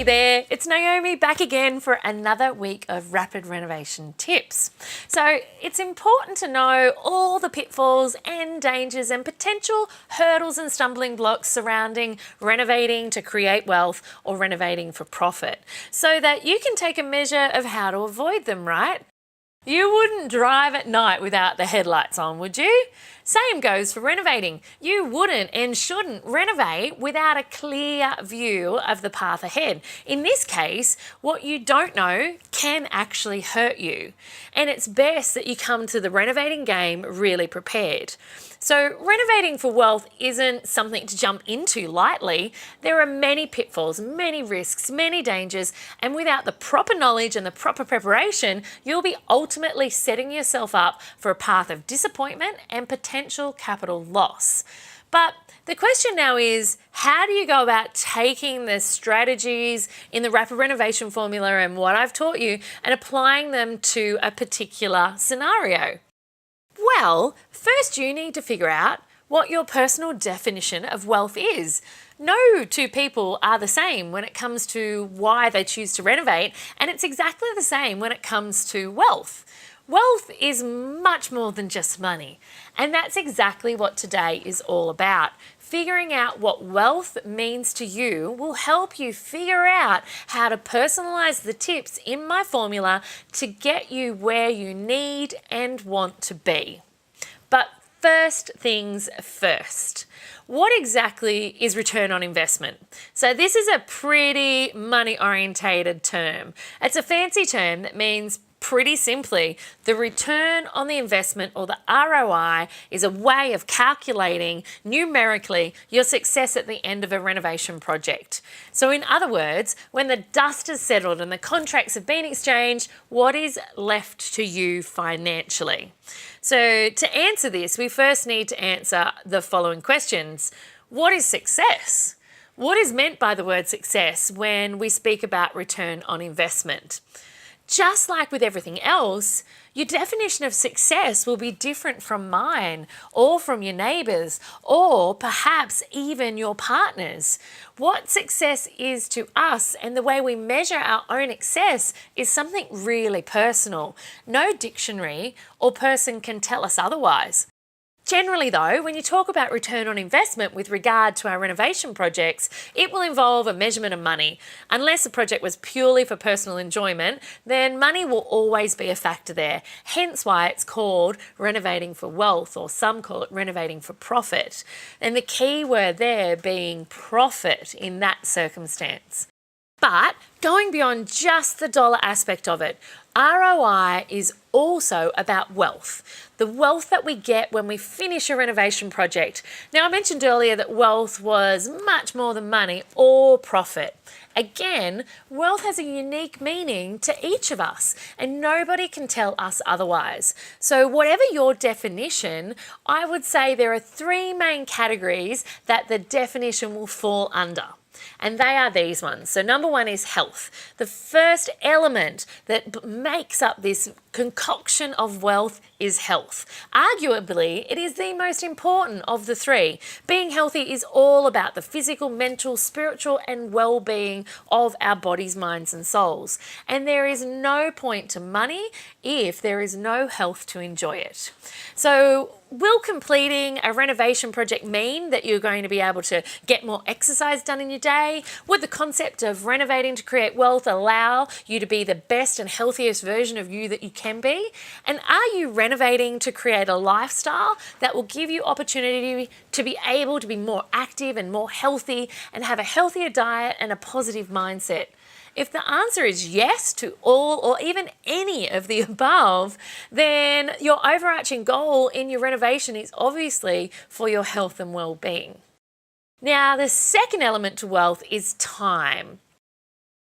there, it's Naomi back again for another week of rapid renovation tips. So it's important to know all the pitfalls and dangers and potential hurdles and stumbling blocks surrounding renovating to create wealth or renovating for profit, so that you can take a measure of how to avoid them, right? You wouldn't drive at night without the headlights on, would you? Same goes for renovating. You wouldn't and shouldn't renovate without a clear view of the path ahead. In this case, what you don't know can actually hurt you. And it's best that you come to the renovating game really prepared. So renovating for wealth isn't something to jump into lightly. There are many pitfalls, many risks, many dangers, and without the proper knowledge and the proper preparation, you'll be ultimately setting yourself up for a path of disappointment and potential capital loss. But the question now is, how do you go about taking the strategies in the rapid renovation formula and what I've taught you and applying them to a particular scenario? Well, first you need to figure out what your personal definition of wealth is. No two people are the same when it comes to why they choose to renovate, and it's exactly the same when it comes to wealth. Wealth is much more than just money, and that's exactly what today is all about. Figuring out what wealth means to you will help you figure out how to personalize the tips in my formula to get you where you need and want to be. But first things first. What exactly is return on investment? So this is a pretty money-orientated term. It's a fancy term that means pretty simply, the return on the investment, or the ROI, is a way of calculating numerically your success at the end of a renovation project. So in other words, when the dust has settled and the contracts have been exchanged, what is left to you financially? So to answer this, we first need to answer the following questions. What is success? What is meant by the word success when we speak about return on investment? Just like with everything else, your definition of success will be different from mine or from your neighbours or perhaps even your partners. What success is to us and the way we measure our own success is something really personal. No dictionary or person can tell us otherwise. Generally though, when you talk about return on investment with regard to our renovation projects, it will involve a measurement of money. Unless the project was purely for personal enjoyment, then money will always be a factor there. Hence why it's called renovating for wealth, or some call it renovating for profit. And the key word there being profit in that circumstance. But going beyond just the dollar aspect of it, ROI is also about wealth, the wealth that we get when we finish a renovation project. Now, I mentioned earlier that wealth was much more than money or profit. Again, wealth has a unique meaning to each of us, and nobody can tell us otherwise. So whatever your definition, I would say there are three main categories that the definition will fall under. And they are these ones. So number one is health. The first element that makes up this concoction of wealth is health. Arguably, it is the most important of the three. Being healthy is all about the physical, mental, spiritual, and well-being of our bodies, minds, and souls. And there is no point to money if there is no health to enjoy it. So will completing a renovation project mean that you're going to be able to get more exercise done in your day? Would the concept of renovating to create wealth allow you to be the best and healthiest version of you that you can be? And are you renovating to create a lifestyle that will give you opportunity to be able to be more active and more healthy and have a healthier diet and a positive mindset? If the answer is yes to all or even any of the above, then your overarching goal in your renovation is obviously for your health and well-being. Now, the second element to wealth is time.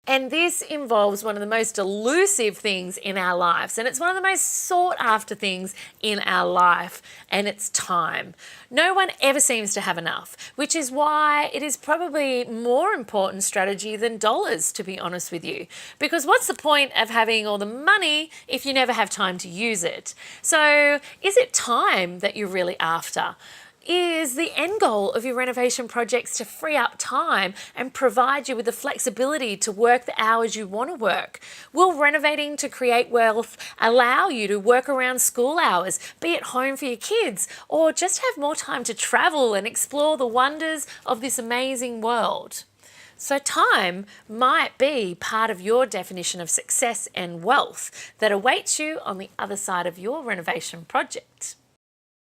And this involves one of the most elusive things in our lives, and it's one of the most sought after things in our life, and it's time. No one ever seems to have enough, which is why it is probably more important strategy than dollars, to be honest with you. Because what's the point of having all the money if you never have time to use it? So is it time that you're really after? Is the end goal of your renovation projects to free up time and provide you with the flexibility to work the hours you want to work? Will renovating to create wealth allow you to work around school hours, be at home for your kids, or just have more time to travel and explore the wonders of this amazing world? So time might be part of your definition of success and wealth that awaits you on the other side of your renovation project.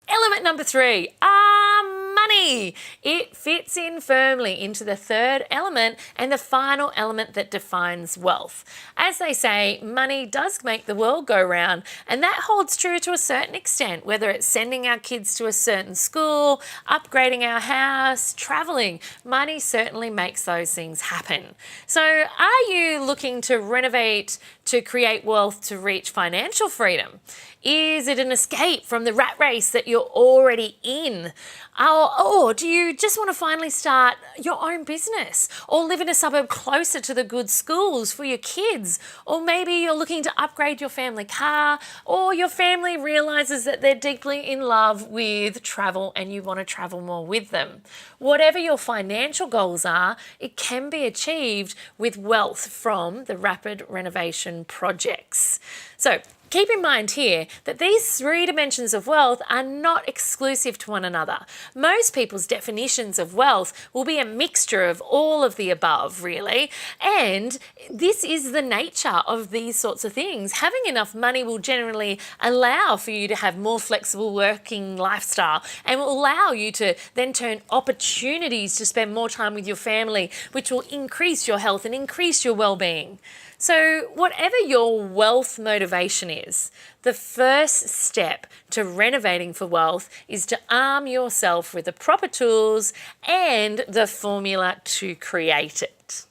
Element number 3, money. It fits in firmly into the third element and the final element that defines wealth. As they say, money does make the world go round, and that holds true to a certain extent, whether it's sending our kids to a certain school, upgrading our house, traveling. Money certainly makes those things happen. So are you looking to renovate to create wealth to reach financial freedom? Is it an escape from the rat race that you're already in? Or do you just want to finally start your own business or live in a suburb closer to the good schools for your kids? Or maybe you're looking to upgrade your family car, or your family realizes that they're deeply in love with travel and you want to travel more with them. Whatever your financial goals are, it can be achieved with wealth from the rapid renovation projects. So keep in mind here that these 3 dimensions of wealth are not exclusive to one another. Most people's definitions of wealth will be a mixture of all of the above, really. And this is the nature of these sorts of things. Having enough money will generally allow for you to have more flexible working lifestyle and will allow you to then turn opportunities to spend more time with your family, which will increase your health and increase your well-being. So whatever your wealth motivation is, the first step to renovating for wealth is to arm yourself with the proper tools and the formula to create it.